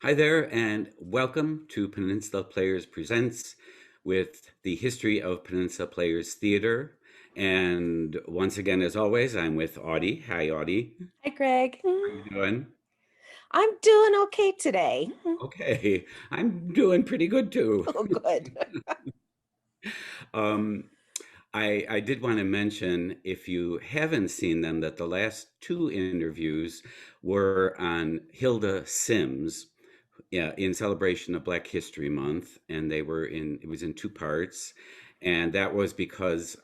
Hi there, and welcome to Peninsula Players Presents with the history of Peninsula Players Theatre. And once again, as always, I'm with Audie. Hi, Audie. Hi, Greg. How you doing? I'm doing okay today. Okay, I'm doing pretty good too. Oh, good. Um, I did want to mention, if you haven't seen them, that the last two interviews were on Hilda Sims, yeah, in celebration of Black History Month, and it was in two parts, and that was because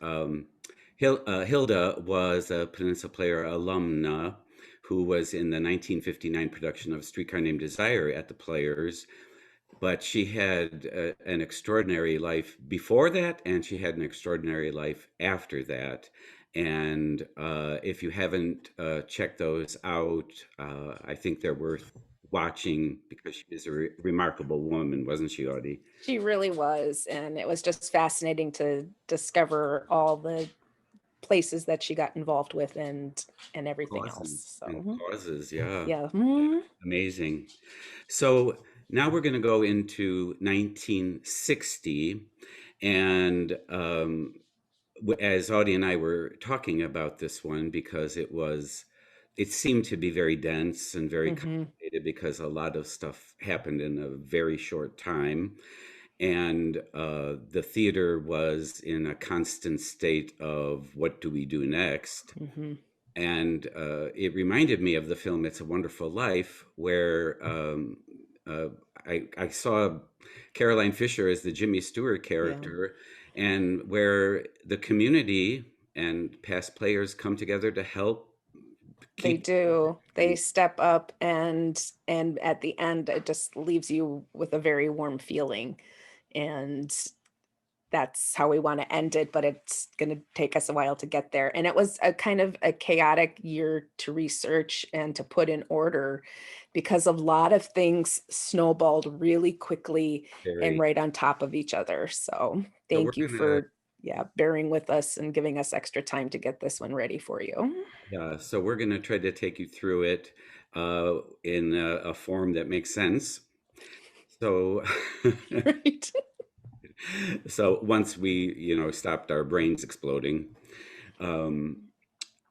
Hilda was a Peninsula Player alumna who was in the 1959 production of Streetcar Named Desire at the Players, but she had an extraordinary life before that, and she had an extraordinary life after that. And if you haven't checked those out, I think they're worth watching because she is a remarkable woman, wasn't she, Audie? She really was. And it was just fascinating to discover all the places that she got involved with and everything Causes else. and So, causes, yeah, yeah. amazing. So now we're going to go into 1960, and as Audie and I were talking about this one, because it seemed to be very dense and very Hmm. complicated because a lot of stuff happened in a very short time. And the theater was in a constant state of what do we do next? Hmm. And it reminded me of the film It's a Wonderful Life, where uh, I saw Caroline Fisher as the Jimmy Stewart Yeah, character, and where the community and past players come together to help they keep. do. They step up and at the end it just leaves you with a very warm feeling. And that's how we want to end it, but it's going to take us a while to get there. And it was a kind of a chaotic year to research and to put in order because a lot of things snowballed really quickly and Very. right on top of each other. So So we're thank you gonna, for, yeah, bearing with us and giving us extra time to get this one ready for you. yeah, so we're gonna try to take you through it in a form that makes sense. So, Right. so once we, stopped our brains exploding. Um,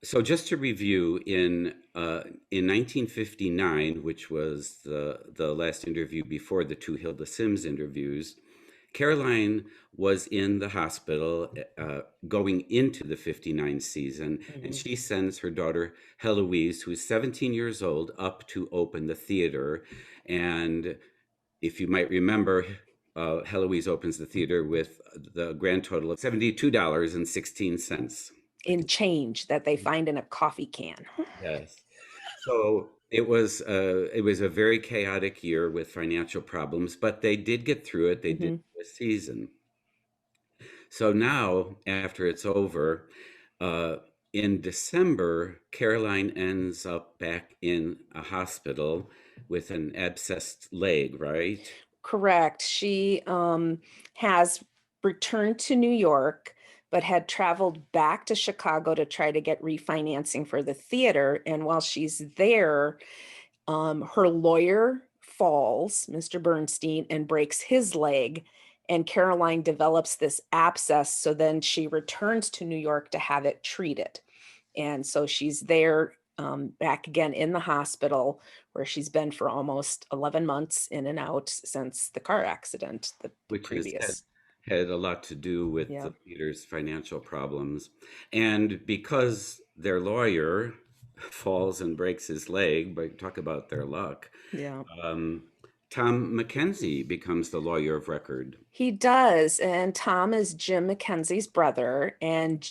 so just to review, in 1959, which was the last interview before the two Hilda Sims interviews, Caroline was in the hospital going into the 59 season, and Mhm. she sends her daughter Heloise, who is 17 years old, up to open the theater. And if you might remember, Heloise opens the theater with the grand total of $72.16. In change that they find in a coffee can. Yes. So it was a very chaotic year with financial problems, but they did get through it. They did Hmm. the season. So now, after it's over, uh, in December, Caroline ends up back in a hospital with an abscessed leg, right? Correct. She has returned to New York, but had traveled back to Chicago to try to get refinancing for the theater. And while she's there, her lawyer falls, Mr. Bernstein, and breaks his leg. And Caroline develops this abscess. So then she returns to New York to have it treated. And so she's there back again in the hospital where she's been for almost 11 months in and out since the car accident, the Which has had, previous. had a lot to do with Yeah. the theater's financial problems. And because their lawyer falls and breaks his leg, but talk about their luck, Yeah. um, Tom Mackenzie becomes the lawyer of record. He does. And Tom is Jim Mackenzie's brother. And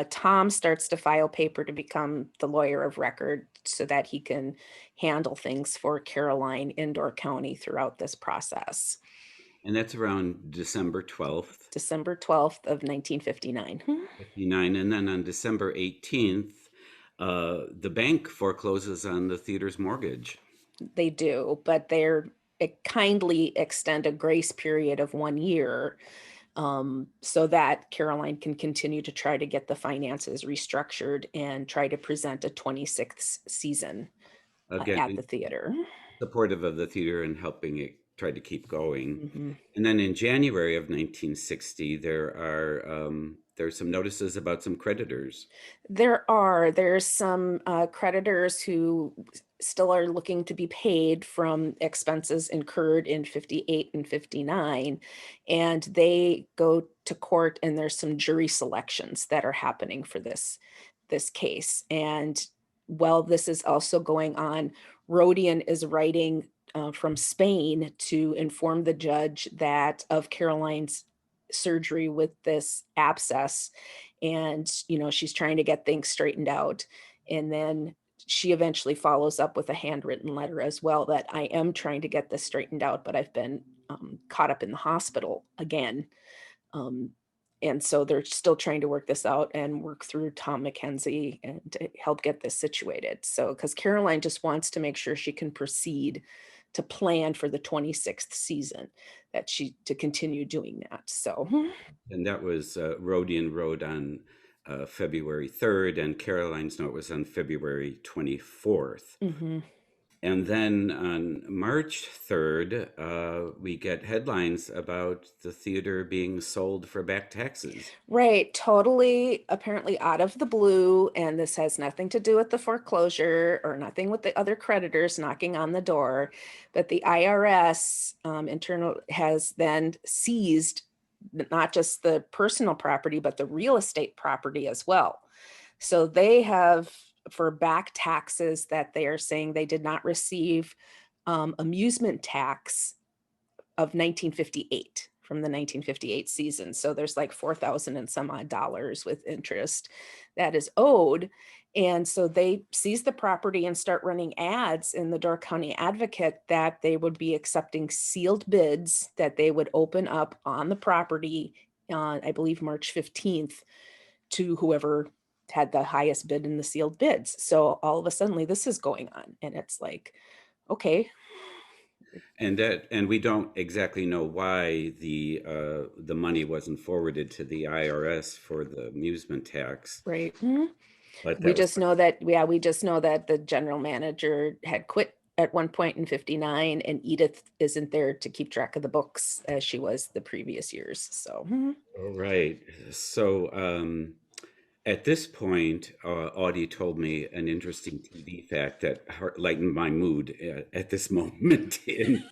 Tom starts to file paper to become the lawyer of record so that he can handle things for Caroline Indoor County throughout this process. And that's around December 12th, December 12th of 1959. 59. And then on December 18th, the bank forecloses on the theater's mortgage. They do, but they're kindly extend a grace period of 1 year so that Caroline can continue to try to get the finances restructured and try to present a 26th season Again, at the theater. supportive of the theater and helping it try to keep going. Mhm. And then in January of 1960, there's some notices about some creditors. There's some creditors who still are looking to be paid from expenses incurred in 58 and 59, and they go to court, and there's some jury selections that are happening for this case. And while this is also going on, Rodian is writing from Spain to inform the judge that of Caroline's surgery with this abscess, and she's trying to get things straightened out. And then she eventually follows up with a handwritten letter as well, that I am trying to get this straightened out, but I've been caught up in the hospital again. um, and so they're still trying to work this out and work through Tom McKenzie and to help get this situated. So because Caroline just wants to make sure she can proceed to plan for the 26th season, that she to continue doing that. So And that was Rodian wrote on February 3rd, and Caroline's note was on February 24th. mhm. And then on March 3rd, we get headlines about the theater being sold for back taxes. Right, totally, apparently out of the blue, and this has nothing to do with the foreclosure or nothing with the other creditors knocking on the door, but the IRS internal has then seized not just the personal property, but the real estate property as well. So they have, for back taxes that they are saying they did not receive, amusement tax of 1958, from the 1958 season. So there's like 4,000 and some odd dollars with interest that is owed. And so they seize the property and start running ads in the Door County Advocate that they would be accepting sealed bids, that they would open up on the property on, I believe, March 15th to whoever had the highest bid in the sealed bids. So all of a sudden this is going on, and it's like, okay. And we don't exactly know why the money wasn't forwarded to the IRS for the amusement tax, Right. but We that was just know that, yeah, we just know that the general manager had quit at one point in 59, and Edith isn't there to keep track of the books as she was the previous years. So, all right. So at this point, Audie told me an interesting TV fact that lightened my mood at this moment in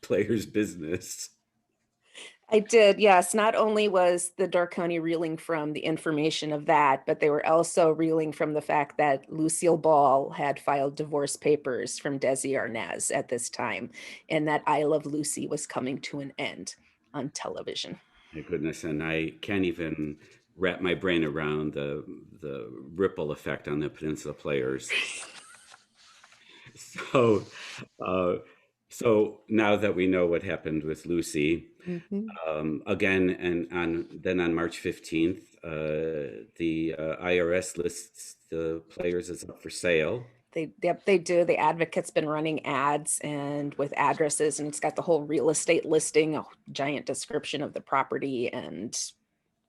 Players business. I did, yes. Not only was the Door County reeling from the information of that, but they were also reeling from the fact that Lucille Ball had filed divorce papers from Desi Arnaz at this time, and that I Love Lucy was coming to an end on television. My goodness, and I can't even wrap my brain around the ripple effect on the Peninsula Players. So, uh, so now that we know what happened with Lucy, Mhm. again, and on March 15th, the IRS lists the players as up for sale. Yep, they do. The Advocate's been running ads and with addresses, and it's got the whole real estate listing, a giant description of the property and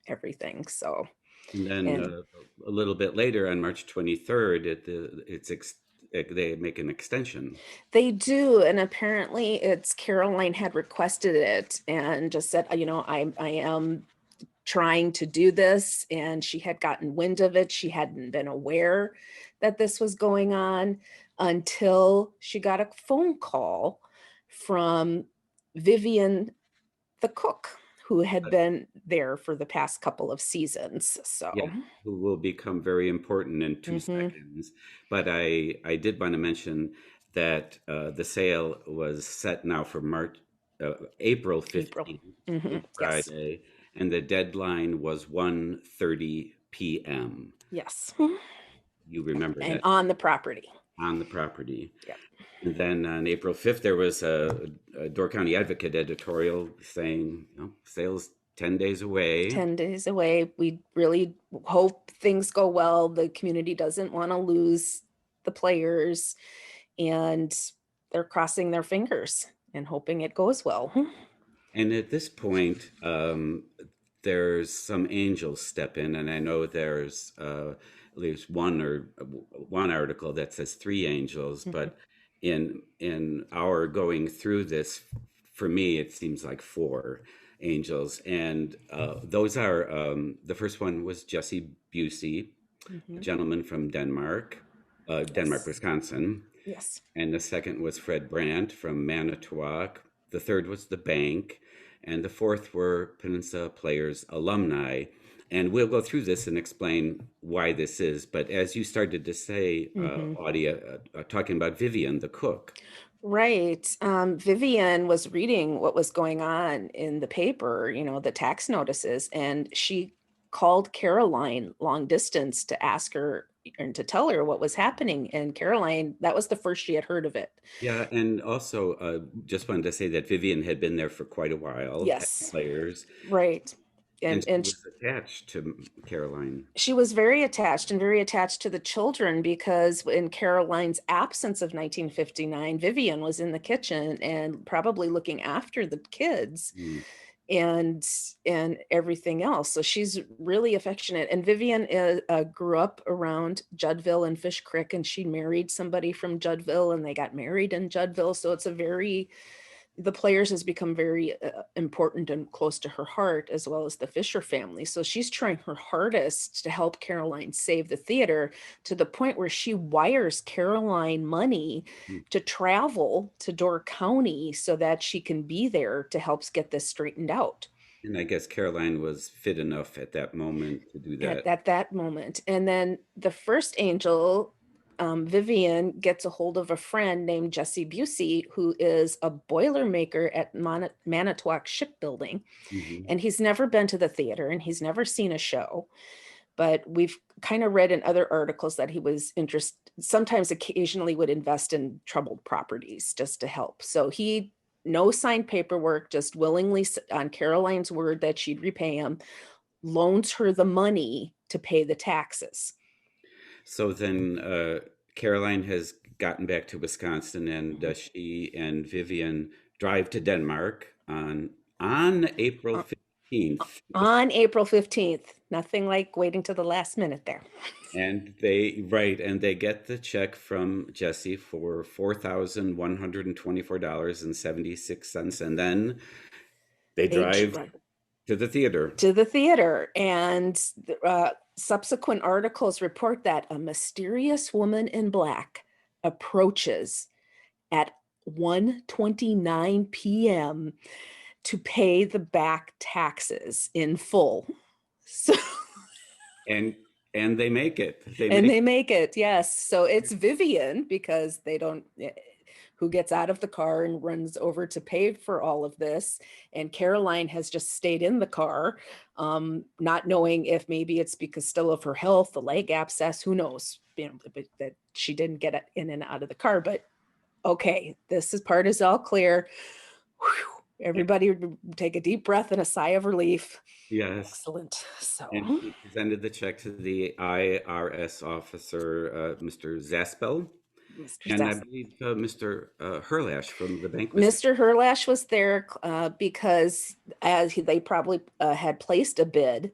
everything. So, And then and a little bit later, on March 23rd, they make an extension. they do, and apparently it's Caroline had requested it and just said, I am trying to do this, and she had gotten wind of it. She hadn't been aware that this was going on until she got a phone call from Vivian, the cook, who had been there for the past couple of seasons. Yeah, So, who will become very important in two mhm, seconds. But I did want to mention that the sale was set now for April April. 15th, Yes, Friday, and the deadline was 1:30 p.m. yes. You remember And that, on the property. on the property. Yep. And then on April 5th, there was a Door County Advocate editorial saying, sales 10 days away. 10 days away. We really hope things go well. The community doesn't want to lose the players, and they're crossing their fingers and hoping it goes well. And at this point, there's some angels step in, and I know there's at least one article that says three angels, but in our going through this, for me, it seems like four angels, and those are the first one was Jesse Busey, a Mhm. gentleman from Denmark, Yes. Wisconsin, Yes. and the second was Fred Brandt from Manitowoc. The third was the bank, and the fourth were Peninsula Players alumni. And we'll go through this and explain why this is. But as you started to say, Mhm. Audia, talking about Vivian, the cook. Right. Vivian was reading what was going on in the paper, the tax notices, and she called Caroline long distance to ask her and to tell her what was happening. And Caroline, that was the first she had heard of it. Yeah, and also just wanted to say that Vivian had been there for quite a while at Yes. Players, Right. and And she and was attached to Caroline. she was very attached and very attached to the children because in Caroline's absence of 1959, Vivian was in the kitchen and probably looking after the kids Mm. and everything else. So she's really affectionate. And Vivian grew up around Juddville and Fish Creek, and she married somebody from Juddville, and they got married in Juddville. So it's a very the Players has become very important and close to her heart, as well as the Fisher family. So she's trying her hardest to help Caroline save the theater, to the point where she wires Caroline money Mm. to travel to Door County so that she can be there to help get this straightened out And I guess Caroline was fit enough at that moment to do at that. that moment. And then the first angel, Vivian gets a hold of a friend named Jesse Busey, who is a boilermaker at Manitowoc Shipbuilding. Mhm. And he's never been to the theater and he's never seen a show. But we've kind of read in other articles that he was interested, sometimes occasionally would invest in troubled properties just to help. So he, no signed paperwork, just willingly on Caroline's word that she'd repay him, loans her the money to pay the taxes. So then Caroline has gotten back to Wisconsin, and Mhm. she and Vivian drive to Denmark on April Uh, 15th. on April 15th. Nothing like waiting to the last minute there. And they get the check from Jesse for $4,124.76, and then they They drive to the theater. to the theater, and subsequent articles report that a mysterious woman in black approaches at 1:29 p.m. to pay the back taxes in full. So And and they make it. They and make they make it, yes. So it's Vivian, because they don't who gets out of the car and runs over to pay for all of this. And Caroline has just stayed in the car, not knowing if maybe it's because still of her health, the leg abscess, who knows, but that she didn't get in and out of the car. But okay, this is part is all clear. Whew, everybody take a deep breath and a sigh of relief. yes. Excellent. And So, she presented the check to the IRS officer, Mr. Zaspel, Mr. and I Zess. believe Mr. Herlash from the bank was there. Mr. Herlash was there because they probably had placed a bid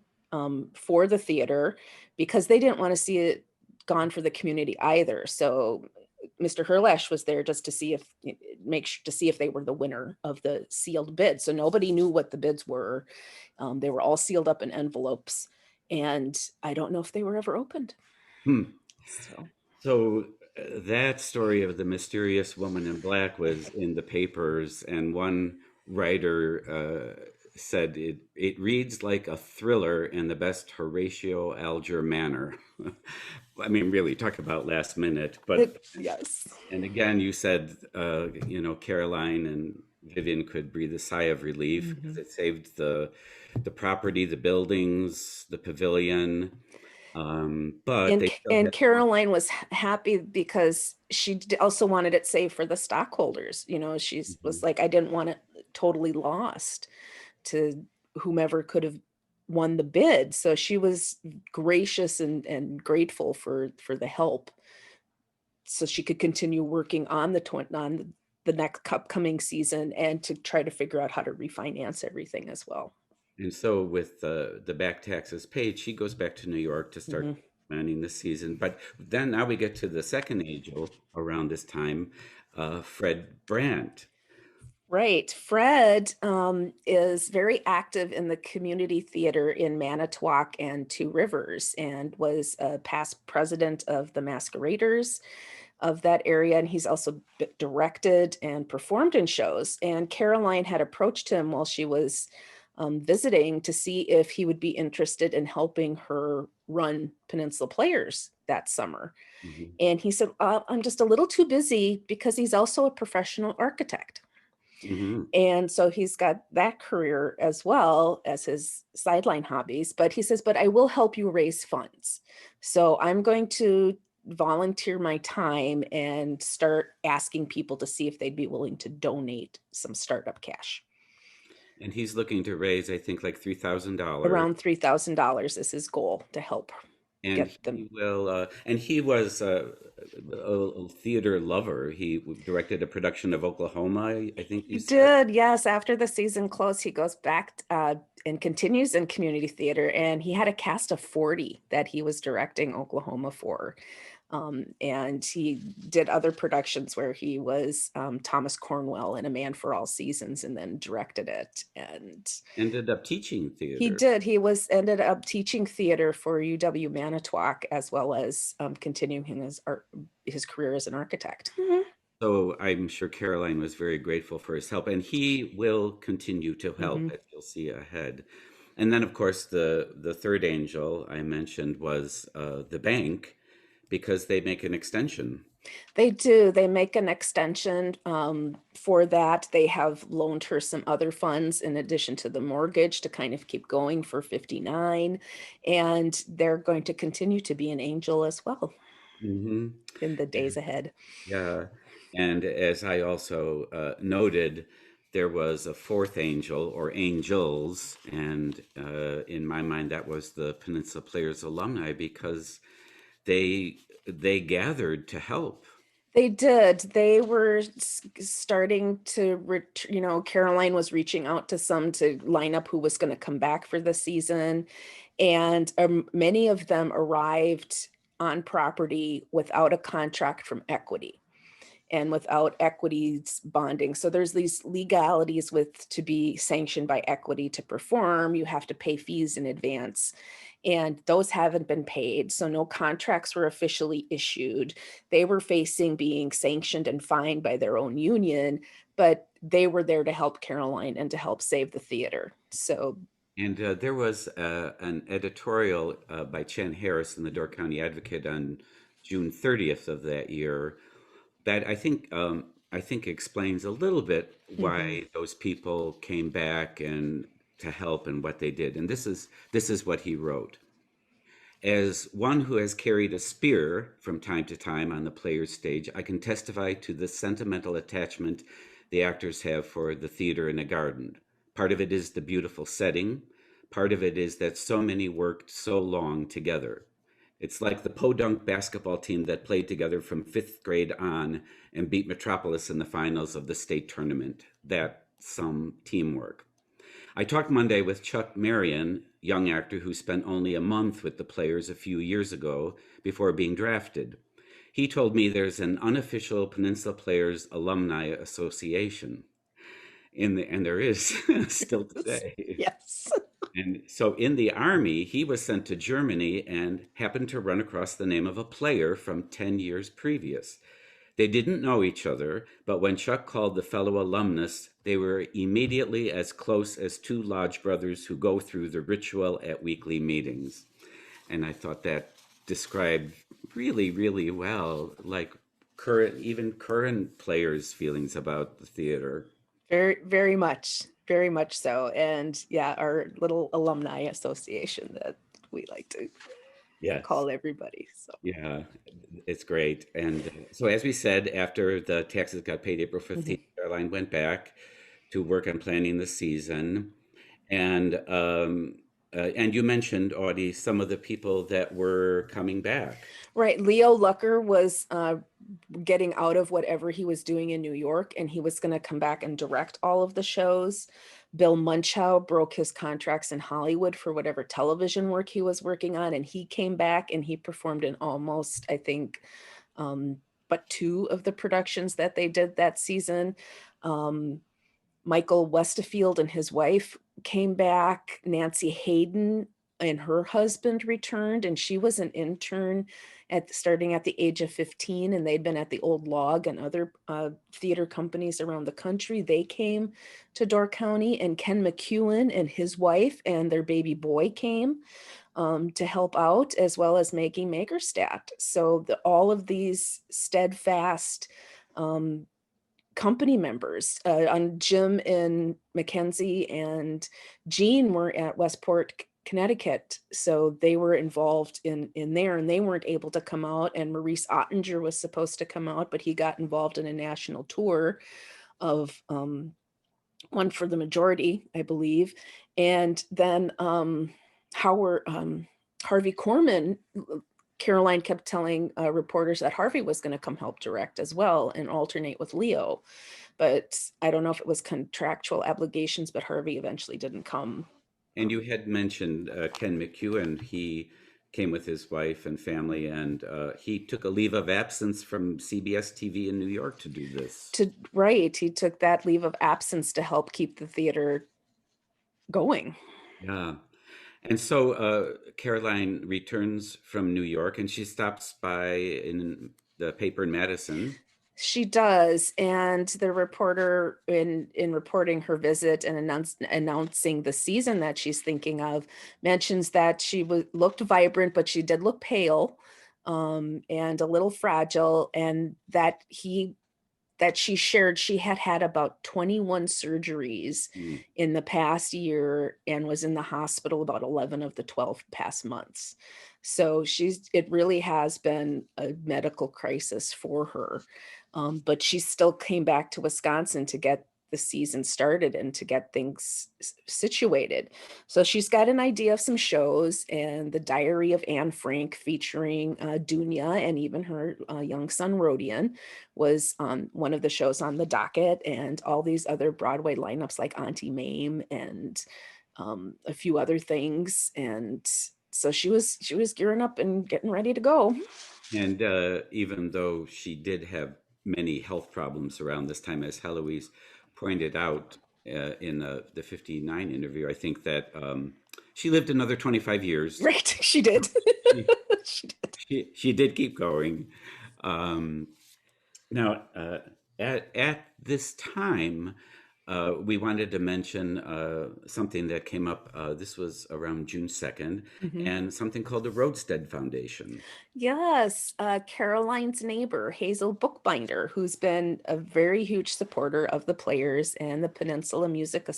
for the theater because they didn't want to see it gone for the community either. So Mr. Herlash was there just to see if to see if they were the winner of the sealed bid. So nobody knew what the bids were. They were all sealed up in envelopes, and I don't know if they were ever opened. Hmm. So So that story of the mysterious woman in black was in the papers, and one writer said it reads like a thriller in the best Horatio Alger manner. I mean, really, talk about last minute. But yes. and again, you said Caroline and Vivian could breathe a sigh of relief because Mhm. it saved the property, the buildings, the pavilion. But they still And had. Caroline was happy because she also wanted it saved for the stockholders. She was Mhm. like, I didn't want it totally lost to whomever could have won the bid. So she was gracious and grateful for the help, so she could continue working on the next upcoming season and to try to figure out how to refinance everything as well. And so with the back taxes paid, she goes back to New York to start Mhm. planning the season. But then now we get to the second angel around this time, Fred Brandt. Right. Fred is very active in the community theater in Manitowoc and Two Rivers, and was a past president of the Masqueraders of that area. And he's also directed and performed in shows. And Caroline had approached him while she was visiting to see if he would be interested in helping her run Peninsula Players that summer. Mhm. And he said, I'm just a little too busy, because he's also a professional architect. Mhm. And so he's got that career as well as his sideline hobbies. But he says, but I will help you raise funds. So I'm going to volunteer my time and start asking people to see if they'd be willing to donate some startup cash. And he's looking to raise, I think, like $3,000. Around $3,000 is his goal to help And get them. he will, and he was a theater lover. He directed a production of Oklahoma, I think He you said. did, yes. After the season closed, he goes back and continues in community theater. And he had a cast of 40 that he was directing Oklahoma for. And he did other productions where he was Thomas Cornwell in A Man for All Seasons, and then directed it. And Ended up teaching he theater. did. He ended up teaching theater for UW Manitowoc, as well as continuing his career as an architect. So I'm sure Caroline was very grateful for his help, and he will continue to help, Mhm. as you'll see ahead. And then, of course, the third angel I mentioned was the bank, because they make an extension. They do. They make an extension for that. They have loaned her some other funds in addition to the mortgage to kind of keep going for 59. And they're going to continue to be an angel as well Hmm. in the days ahead. Yeah. And as I also noted, there was a fourth angel or angels. And in my mind, that was the Peninsula Players alumni, because they they gathered to help. They did. They were starting to, Caroline was reaching out to some to line up who was going to come back for the season. And many of them arrived on property without a contract from Equity and without Equity's bonding. So there's these legalities with to be sanctioned by Equity to perform. You have to pay fees in advance, and those haven't been paid. So no contracts were officially issued. They were facing being sanctioned and fined by their own union, but they were there to help Caroline and to help save the theater. So And there was an editorial by Chen Harris in the Door County Advocate on June 30th of that year that I think explains a little bit mhm. why those people came back and to help and what they did. And this is what he wrote. As one who has carried a spear from time to time on the player's stage, I can testify to the sentimental attachment the actors have for the theater in a garden. Part of it is the beautiful setting. Part of it is that so many worked so long together. It's like the Podunk basketball team that played together from fifth grade on and beat Metropolis in the finals of the state tournament. That's some teamwork. I talked Monday with Chuck Marion, young actor who spent only a month with the Players a few years ago before being drafted. He told me there's an unofficial Peninsula Players Alumni Association, and there is still today. Yes. And so in the army, he was sent to Germany and happened to run across the name of a player from 10 years previous. They didn't know each other, but when Chuck called the fellow alumnus, they were immediately as close as two lodge brothers who go through the ritual at weekly meetings. And I thought that described really, really well, like even current players' feelings about the theater. Very, very much so. And yeah, our little alumni association that we like to Yes. call everybody. So Yeah, it's great. And so, as we said, after the taxes got paid April mhm. 15th, Caroline went back to work on planning the season. And And you mentioned, Audie, some of the people that were coming back. Right. Leo Lucker was getting out of whatever he was doing in New York, and he was going to come back and direct all of the shows. Bill Munchow broke his contracts in Hollywood for whatever television work he was working on, and he came back and he performed in almost, I think, but two of the productions that they did that season. Michael Westerfield and his wife came back. Nancy Hayden and her husband returned, and she was an intern starting at the age of 15, and they'd been at the Old Log and other theater companies around the country. They came to Door County, and Ken McEwen and his wife and their baby boy came to help out, as well as making Makerstadt. So all of these steadfast company members, on Jim and Mackenzie and Jean were at Westport, Connecticut. So they were involved in there, and they weren't able to come out. And Maurice Ottinger was supposed to come out, but he got involved in a national tour of One for the Majority, I believe. And then Harvey Korman, Caroline kept telling reporters that Harvey was going to come help direct as well and alternate with Leo. But I don't know if it was contractual obligations, but Harvey eventually didn't come. And you had mentioned Ken McEwen. He came with his wife and family, and he took a leave of absence from CBS TV in New York to do this. He took that leave of absence to help keep the theater going. Yeah. And so Caroline returns from New York, and she stops by in the paper in Madison. She does, and the reporter, in reporting her visit and announcing the season that she's thinking of, mentions that she looked vibrant, but she did look pale and a little fragile, and that she shared she had about 21 surgeries in the past year and was in the hospital about 11 of the 12 past months. So it really has been a medical crisis for her. But she still came back to Wisconsin to get the season started and to get things situated. So she's got an idea of some shows, and The Diary of Anne Frank featuring Dunya and even her young son Rodion was one of the shows on the docket, and all these other Broadway lineups like Auntie Mame and a few other things. And so she was gearing up and getting ready to go. And even though she did have many health problems around this time, as Heloise pointed out in the 59 interview, I think that she lived another 25 years. Right, she did. She did keep going. Now, at this time, we wanted to mention something that came up. This was around June 2nd, and something called the Roadstead Foundation. Yes, Caroline's neighbor, Hazel Bookbinder, who's been a very huge supporter of the Players and the Peninsula Music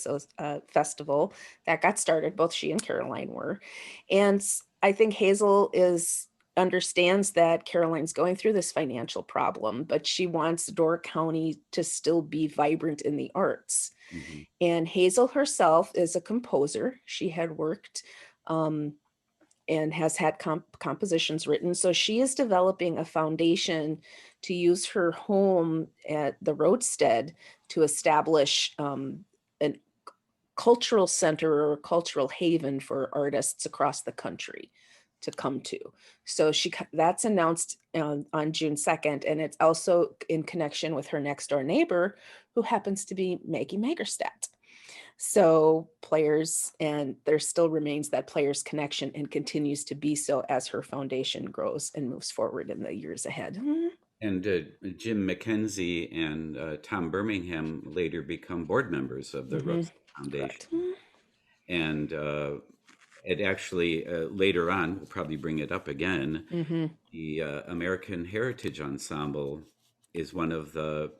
Festival that got started. Both she and Caroline were. And I think Hazel understands that Caroline's going through this financial problem, but she wants Door County to still be vibrant in the arts. And Hazel herself is a composer. She had worked and has had compositions written. So she is developing a foundation to use her home at the Roadstead to establish a cultural center or a cultural haven for artists across the country to come to. So that's announced on June 2nd. And it's also in connection with her next door neighbor, who happens to be Maggie Makerstadt. So Players, and there still remains that Players connection and continues to be so as her foundation grows and moves forward in the years ahead. And Jim Mackenzie and Tom Birmingham later become board members of the Roadstead Foundation. Correct. And it actually, later on, we'll probably bring it up again, the American Heritage Ensemble is one of the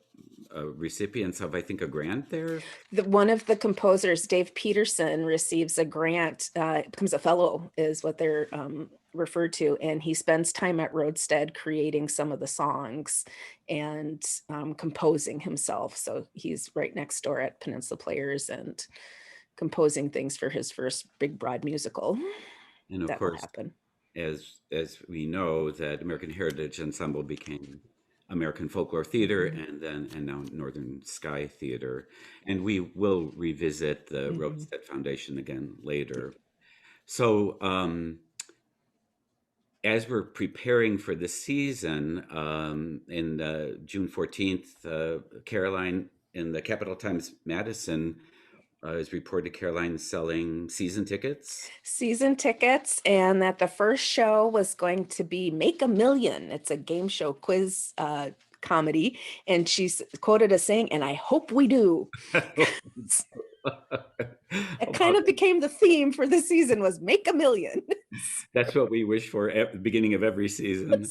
recipients of, I think, a grant there. One of the composers, Dave Peterson, receives a grant, becomes a fellow is what they're referred to, and he spends time at Roadstead creating some of the songs and composing himself. So he's right next door at Peninsula Players and composing things for his first big broad musical. And of That will course, happen. as we know, that American Heritage Ensemble became American Folklore Theater, and now Northern Sky Theater, and we will revisit the Roadstead Foundation again later. So, as we're preparing for the season, in June 14th, Caroline in the Capital Times Madison is reported Caroline selling season tickets. Season tickets, and that the first show was going to be Make a Million. It's a game show quiz comedy, and she's quoted as saying, "And I hope we do." It kind of became the theme for the season, was Make a Million. That's what we wish for at the beginning of every season.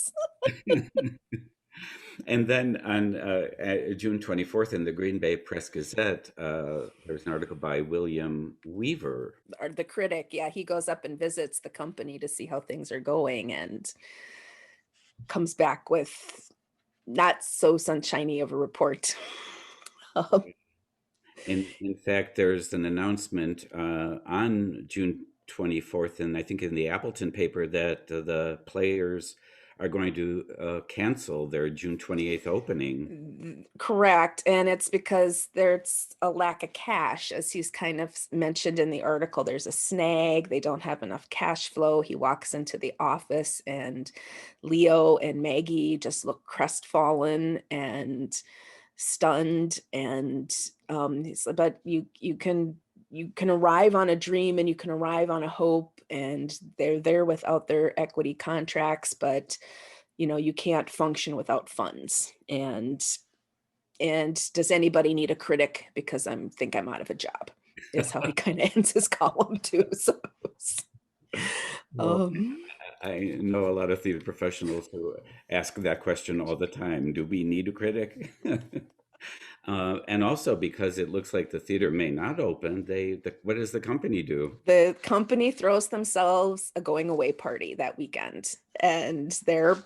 And then on June 24th in the Green Bay Press Gazette, there's an article by William Weaver. Or the critic, yeah, he goes up and visits the company to see how things are going and comes back with not so sunshiny of a report. In fact, there's an announcement on June 24th, and I think in the Appleton paper, that the players are going to cancel their June 28th opening. Correct. And it's because there's a lack of cash, as he's kind of mentioned in the article. There's a snag. They don't have enough cash flow. He walks into the office, and Leo and Maggie just look crestfallen and stunned. And but you can arrive on a dream, and you can arrive on a hope, and they're there without their equity contracts, but you can't function without funds. And does anybody need a critic, because I think I'm out of a job, is how he kind of ends his column too. So Well, I know a lot of theater professionals who ask that question all the time. Do we need a critic? And also because it looks like the theater may not open, what does the company do? The company throws themselves a going away party that weekend, and they're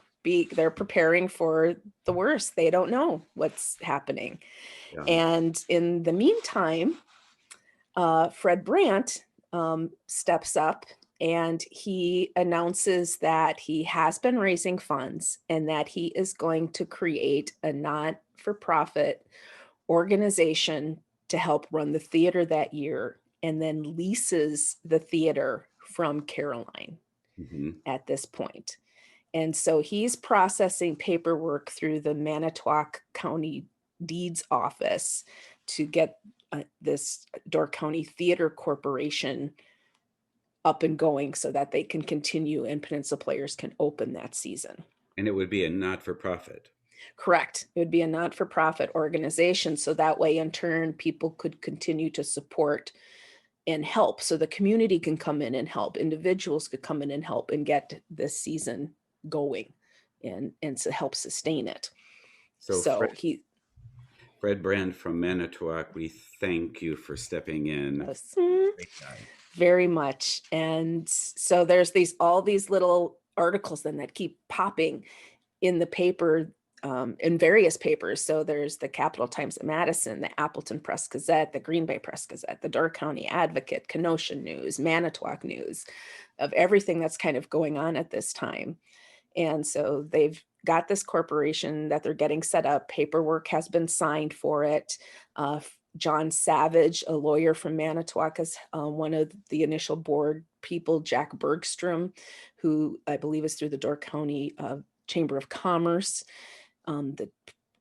preparing for the worst. They don't know what's happening. Yeah. And in the meantime, Fred Brandt steps up, and he announces that he has been raising funds, and that he is going to create a not-for-profit organization to help run the theater that year, and then leases the theater from Caroline at this point. And so he's processing paperwork through the Manitowoc County Deeds Office to get this Door County Theater Corporation up and going, so that they can continue and Peninsula Players can open that season. And it would be a not-for-profit. Correct. It would be a not-for-profit organization, so that way in turn people could continue to support and help. So the community can come in and help. Individuals could come in and help and get this season going, and to help sustain it. So Fred Brandt from Manitowoc, we thank you for stepping in. Yes, very much. And so there's all these little articles then that keep popping in the paper, in various papers. So there's the Capital Times at Madison, the Appleton Press Gazette, the Green Bay Press Gazette, the Door County Advocate, Kenosha News, Manitowoc News, of everything that's kind of going on at this time. And so they've got this corporation that they're getting set up. Paperwork has been signed for it. John Savage, a lawyer from Manitowoc, is one of the initial board people. Jack Bergstrom, who I believe is through the Door County Chamber of Commerce. The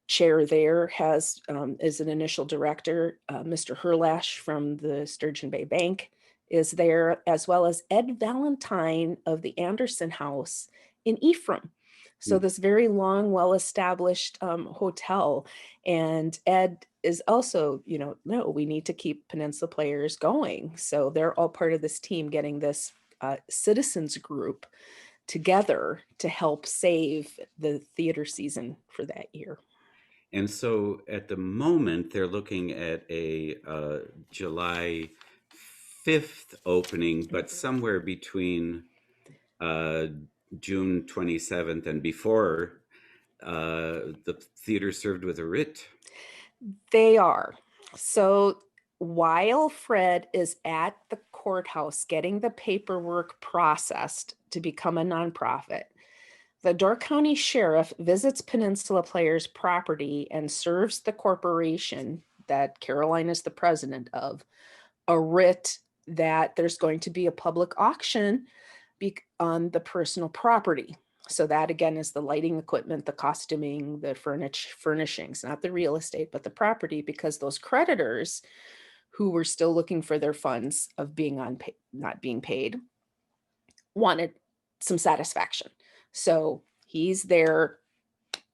chair there is an initial director. Mr. Herlash from the Sturgeon Bay Bank is there, as well as Ed Valentine of the Anderson House in Ephraim. So this very long, well-established hotel. And Ed is also, no, we need to keep Peninsula Players going. So they're all part of this team getting this citizens group together to help save the theater season for that year. And so at the moment, they're looking at a July 5th opening, but somewhere between June 27th and before, the theater served with a writ. They are. So while Fred is at the courthouse getting the paperwork processed to become a nonprofit, the Door County Sheriff visits Peninsula Players property and serves the corporation that Caroline is the president of a writ that there's going to be a public auction on the personal property. So that again is the lighting equipment, the costuming, the furnishings, not the real estate, but the property, because those creditors who were still looking for their funds of being not being paid wanted some satisfaction. So he's there,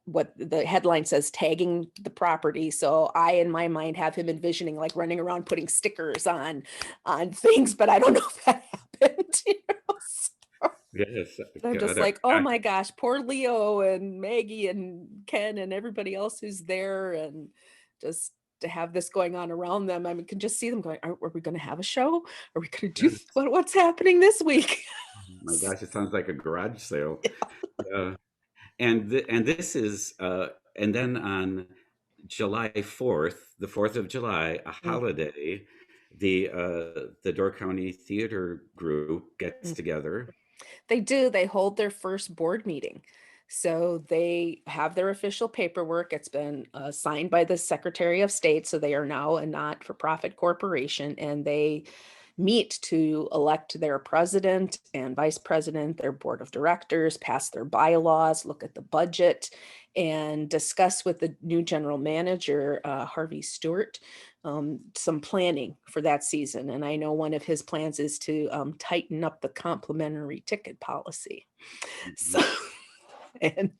what the headline says, tagging the property. So I, in my mind, have him envisioning like running around putting stickers on things, but I don't know if that happened. So Yes. I'm just God, like, oh my gosh, poor Leo and Maggie and Ken and everybody else who's there, and just to have this going on around them. I mean, can just see them going, are we going to have a show? Are we going to do yes. what's happening this week? My gosh, it sounds like a garage sale. Yeah. Yeah. And this is and then on July 4th, the 4th of July, a Mm, holiday, the Door County Theater group gets mm. together. They do. They hold their first board meeting. So they have their official paperwork. It's been signed by the Secretary of State. So they are now a not-for-profit corporation, and they meet to elect their president and vice president, their board of directors, pass their bylaws, look at the budget, and discuss with the new general manager, Harvey Stewart, some planning for that season. And I know one of his plans is to tighten up the complimentary ticket policy. So, Mhm.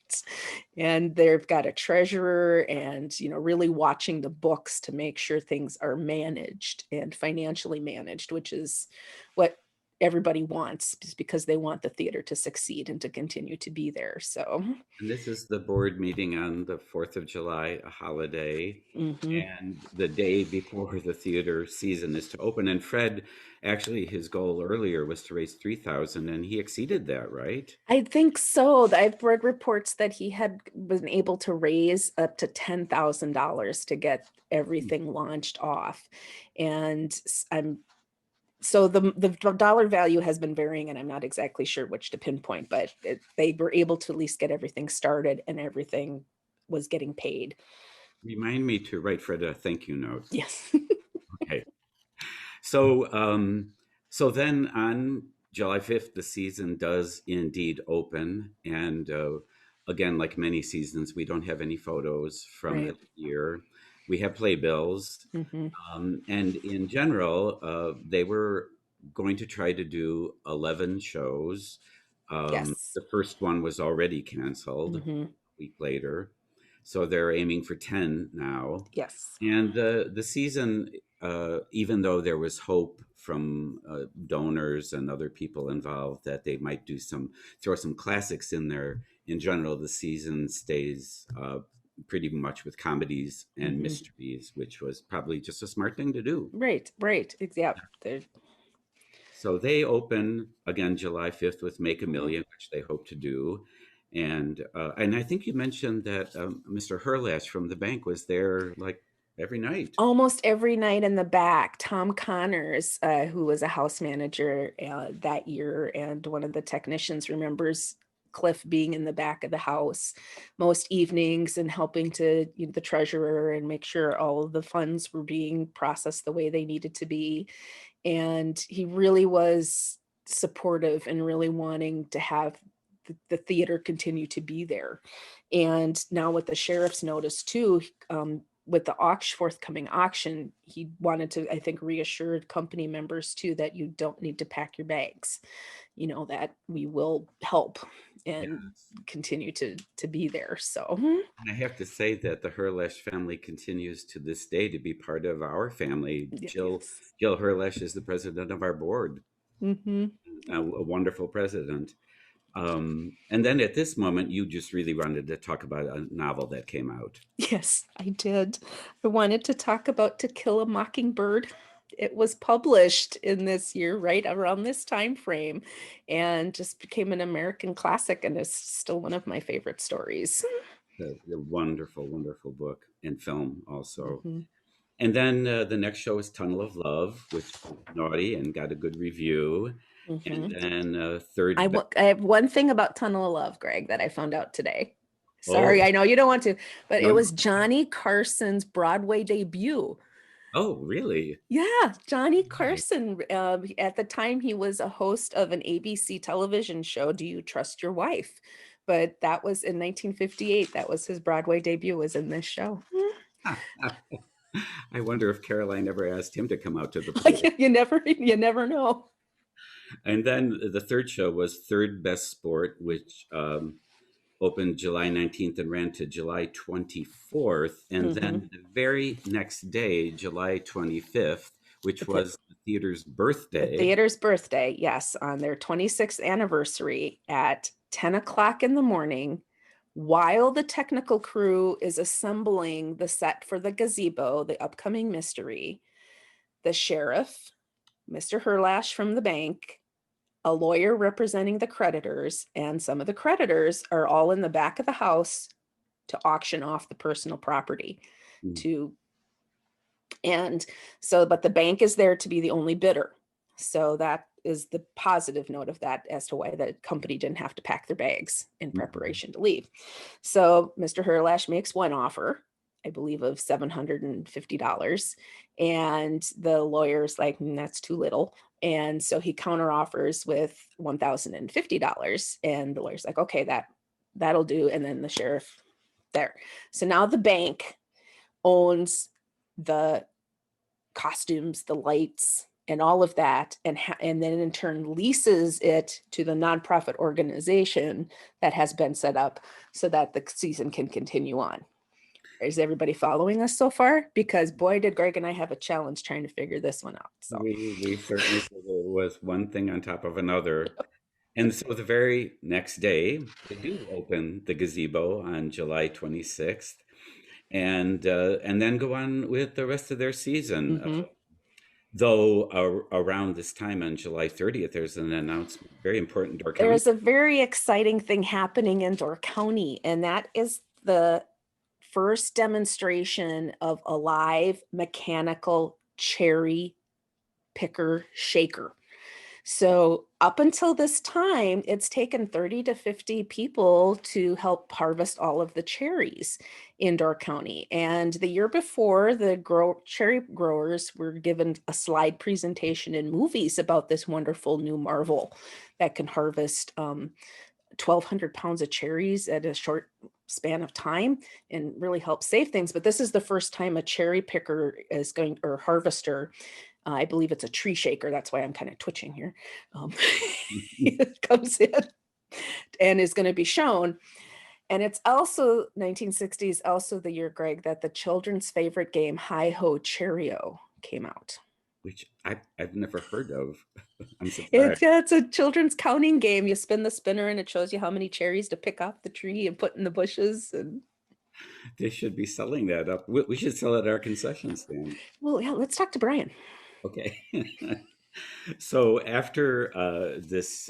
and they've got a treasurer, and really watching the books to make sure things are managed and financially managed, which is what everybody wants, just because they want the theater to succeed and to continue to be there. So And this is the board meeting on the 4th of July, a holiday, mhm. and the day before the theater season is to open. And Fred, actually, his goal earlier was to raise 3,000, and he exceeded that, right? I think so. I've read reports that he had been able to raise up to $10,000 to get everything launched off. And I'm so the dollar value has been varying, and I'm not exactly sure which to pinpoint, but they were able to at least get everything started, and everything was getting paid. Remind me to write Fred a thank you note. Yes. Okay. So, so then on July 5th, the season does indeed open. And again, like many seasons, we don't have any photos from Right. the year. We have playbills. Hmm. And in general, they were going to try to do 11 shows. Yes. The first one was already canceled a Hmm. week later. So they're aiming for 10 now. Yes. And the season, even though there was hope from donors and other people involved that they might throw some classics in there, in general, the season stays pretty much with comedies and Hmm. mysteries, which was probably just a smart thing to do. Right. Right. Yep. So they open again July 5th with Make a Mhm. Million, which they hope to do. And I think you mentioned that Mr. Herlash from the bank was there like every night. Almost every night in the back. Tom Connors, who was a house manager that year, and one of the technicians, remembers Cliff being in the back of the house most evenings and helping to, the treasurer, and make sure all of the funds were being processed the way they needed to be. And he really was supportive and really wanting to have the theater continue to be there. And now with the sheriff's notice too, with the forthcoming auction, he wanted to, I think, reassure company members too that you don't need to pack your bags, that we will help and Yes. continue to be there. So And I have to say that the Herlash family continues to this day to be part of our family. yes. Jill Herlash is the president of our board, Hmm. a wonderful president. And then at this moment, you just really wanted to talk about a novel that came out. Yes, I did. I wanted to talk about To Kill a Mockingbird. It was published in this year, right around this time frame, and just became an American classic, and is still one of my favorite stories. A wonderful, wonderful book and film also. Mhm. And then the next show was Tunnel of Love, which was naughty and got a good review. And Mhm. then I have one thing about Tunnel of Love, Greg, that I found out today. oh, Sorry, I know you don't want to, but it no, no. was Johnny Carson's Broadway debut. Oh, really? Yeah, Johnny Right. Carson. At the time, he was a host of an ABC television show, Do You Trust Your Wife? But that was in 1958. That was his Broadway debut, was in this show. I wonder if Caroline ever asked him to come out to the play. You never know. And then the third show was Third Best Sport, which opened July 19th and ran to July 24th. And Hmm. then the very next day, July 25th, which The, was the theater's the birthday. theater's birthday, yes, on their 26th anniversary at 10 o'clock in the morning, while the technical crew is assembling the set for the gazebo, the upcoming mystery, the sheriff, Mr. Herlash from the bank, a lawyer representing the creditors, and some of the creditors are all in the back of the house to auction off the personal property Mm. to and so but the bank is there to be the only bidder. So that is the positive note of that as to why the company didn't have to pack their bags in Mhm. preparation to leave. So Mr. Herlash makes one offer, I believe, of $750. And the lawyer's like, that's too little. And so he counter offers with $1,050. And the lawyer's like, okay, that'll do. And then the sheriff there. So now the bank owns the costumes, the lights, and all of that, and then in turn leases it to the nonprofit organization that has been set up so that the season can continue on. Is everybody following us so far? Because boy, did Greg and I have a challenge trying to figure this one out. So We certainly did. It was one thing on top of another. And so the very next day, they do open the gazebo on July 26th and then go on with the rest of their season. mhm. Though around this time on July 30th, there's an announcement, very important Door County. There's a very exciting thing happening in Door County, and that is the first demonstration of a live mechanical cherry picker shaker. So up until this time, it's taken 30 to 50 people to help harvest all of the cherries in Door County. And the year before, the cherry growers were given a slide presentation in movies about this wonderful new marvel that can harvest 1,200 pounds of cherries at a short span of time and really help save things. But this is the first time a cherry picker is going, or harvester, I believe it's a tree shaker. That's why I'm kind of twitching here. Um, it comes in and is going to be shown. And it's also 1960s, also the year, Greg, that the children's favorite game, Hi Ho Cheerio, came out. Which I've never heard of. I'm surprised. It's a children's counting game. You spin the spinner and it shows you how many cherries to pick off the tree and put in the bushes. And They should be selling that up. We should sell it at our concession stand. well, yeah, let's talk to Brian. Okay. So after this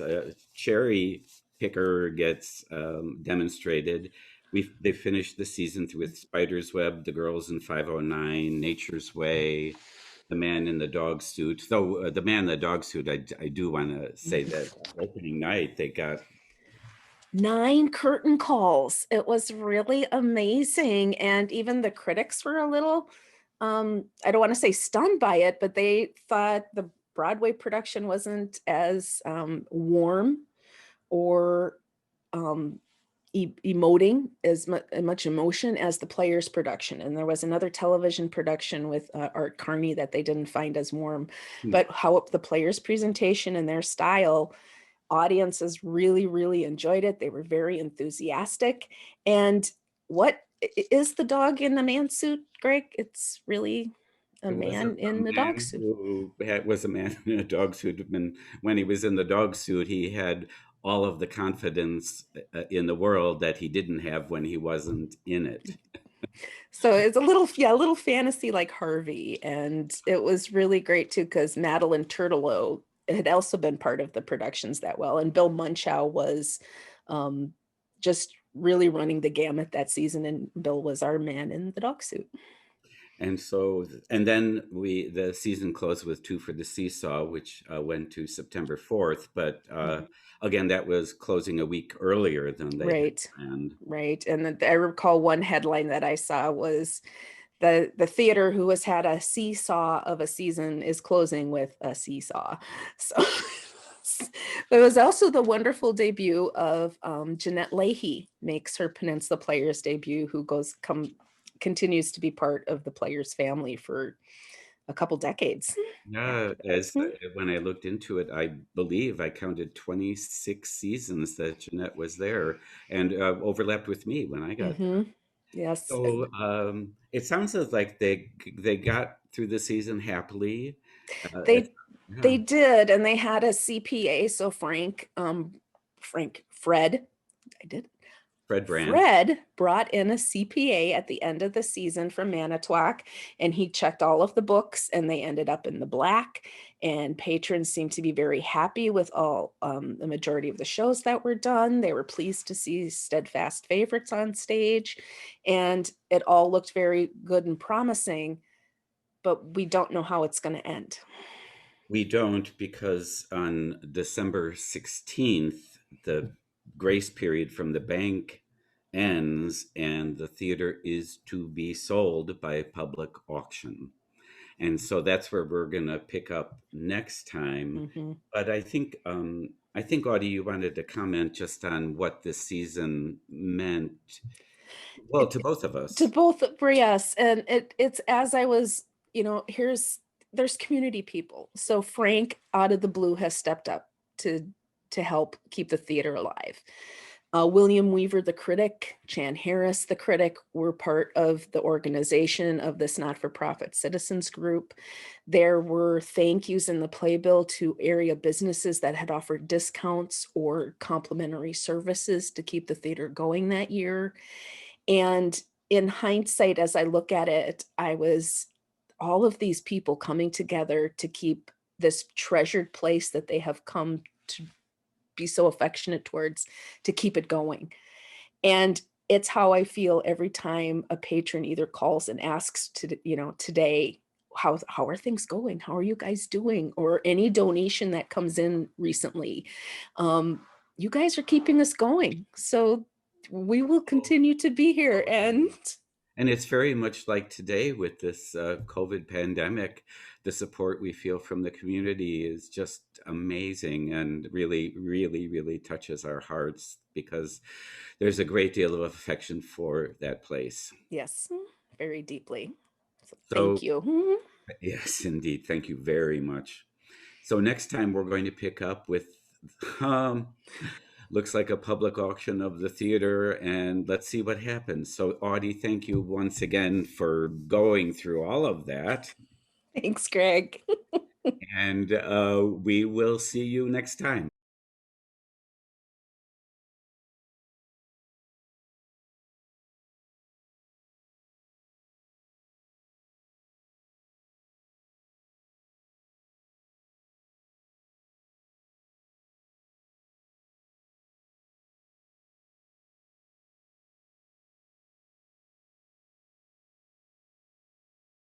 cherry picker gets demonstrated, they finished the season with Spider's Web, The Girls in 509, Nature's Way, The Man in the Dog Suit. Though The Man in the Dog Suit, I do want to say that opening night they got 9 curtain calls. It was really amazing. And even the critics were a little, I don't want to say stunned by it, but they thought the Broadway production wasn't as warm or um, emoting as much emotion as the Players production. And there was another television production with Art Carney that they didn't find as warm. hmm, But how the Players presentation and their style, audiences really, really enjoyed it. They were very enthusiastic. And what is the dog in the man suit, Greg? It's really a it was a man in the dog man suit. who was a man in a dog suit. And when he was in the dog suit, he had all of the confidence in the world that he didn't have when he wasn't in it. So it's a little, yeah, a little fantasy like Harvey. And it was really great too, because Madeline Turtelot had also been part of the productions that well. And Bill Munchow was um, just really running the gamut that season. And Bill was our man in the dog suit. And so, and then the season closed with Two for the Seesaw, which went to September 4th. But Mhm. again, that was closing a week earlier than they had Right. planned. Right. And I recall one headline that I saw was the theater who has had a seesaw of a season is closing with a seesaw. So but it was also the wonderful debut of Jeanette Leahy makes her Peninsula Players debut, who continues to be part of the Players family for a couple decades Yeah, after that. when I looked into it, I believe I counted 26 seasons that Jeanette was there and overlapped with me when I got there. Mm-hmm. Yes, So it sounds as like they got through the season happily. It's, they yeah, they did, and they had a CPA. So Fred, I did. Fred Brandt. Fred brought in a CPA at the end of the season from Manitowoc, and he checked all of the books, and they ended up in the black. And patrons seemed to be very happy with all the majority of the shows that were done. They were pleased to see steadfast favorites on stage, and it all looked very good and promising. But we don't know how it's going to end. We don't because on December 16th, the grace period from the bank ends and the theater is to be sold by public auction. And so that's where we're going to pick up next time. Mhm. But I think Audie, you wanted to comment just on what this season meant, well, to both of To us. both for yes, and it's as I was, there's community people. So Frank out of the blue has stepped up to help keep the theater alive. William Weaver, the critic, Chan Harris, the critic, were part of the organization of this not-for-profit citizens group. There were thank yous in the playbill to area businesses that had offered discounts or complimentary services to keep the theater going that year. And in hindsight, as I look at it, I was all of these people coming together to keep this treasured place that they have come to be so affectionate towards, to keep it going. And it's how I feel every time a patron either calls and asks today, how are things going? How are you guys doing? Or any donation that comes in recently. You guys are keeping us going. So we will continue to be here. And And it's very much like today with this COVID pandemic. The support we feel from the community is just amazing and really, really, really touches our hearts because there's a great deal of affection for that place. yes, very deeply. So thank So, you. yes, indeed. Thank you very much. So, next time we're going to pick up with um, looks like a public auction of the theater, and let's see what happens. So, Audie, thank you once again for going through all of that. Thanks, Greg. And we will see you next time.